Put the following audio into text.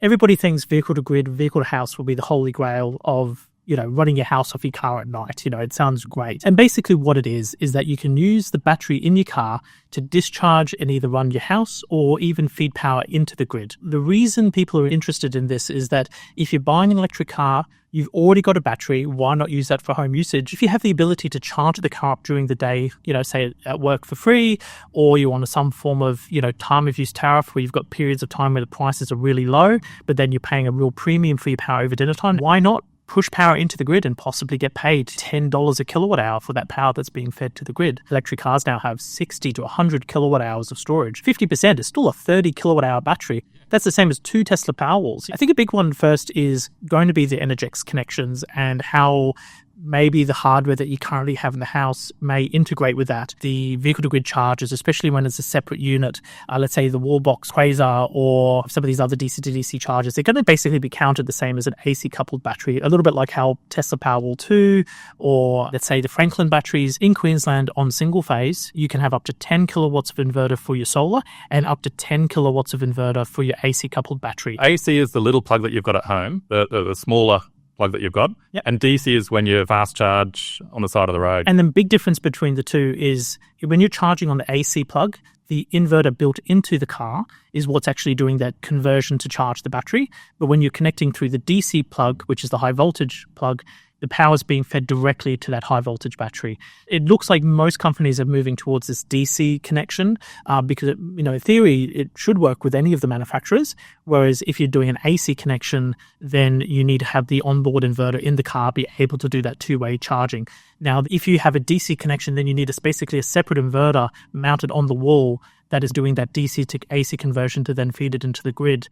everybody thinks vehicle to grid, vehicle to house will be the holy grail of, running your house off your car at night. It sounds great. And basically what it is that you can use the battery in your car to discharge and either run your house or even feed power into the grid. The reason people are interested in this is that if you're buying an electric car, you've already got a battery. Why not use that for home usage? If you have the ability to charge the car up during the day, say at work for free, or you're on some form of, time of use tariff where you've got periods of time where the prices are really low, but then you're paying a real premium for your power over dinner time, why not push power into the grid and possibly get paid $10 a kilowatt hour for that power that's being fed to the grid? Electric cars now have 60 to 100 kilowatt hours of storage. 50% is still a 30 kilowatt hour battery. That's the same as 2 Tesla Powerwalls. I think a big one first is going to be the Energex connections and how maybe the hardware that you currently have in the house may integrate with that. The vehicle-to-grid chargers, especially when it's a separate unit, let's say the Wallbox Quasar or some of these other DC-to-DC chargers, they're going to basically be counted the same as an AC-coupled battery, a little bit like how Tesla Powerwall 2 or, let's say, the Franklin batteries in Queensland on single phase, you can have up to 10 kilowatts of inverter for your solar and up to 10 kilowatts of inverter for your AC-coupled battery. AC is the little plug that you've got at home, the smaller plug that you've got. Yep. And DC is when you fast charge on the side of the road. And the big difference between the two is when you're charging on the AC plug, the inverter built into the car is what's actually doing that conversion to charge the battery. But when you're connecting through the DC plug, which is the high voltage plug, the power is being fed directly to that high voltage battery. It looks like most companies are moving towards this DC connection because, in theory, it should work with any of the manufacturers. Whereas if you're doing an AC connection, then you need to have the onboard inverter in the car be able to do that two-way charging. Now, if you have a DC connection, then you need basically a separate inverter mounted on the wall that is doing that DC to AC conversion to then feed it into the grid.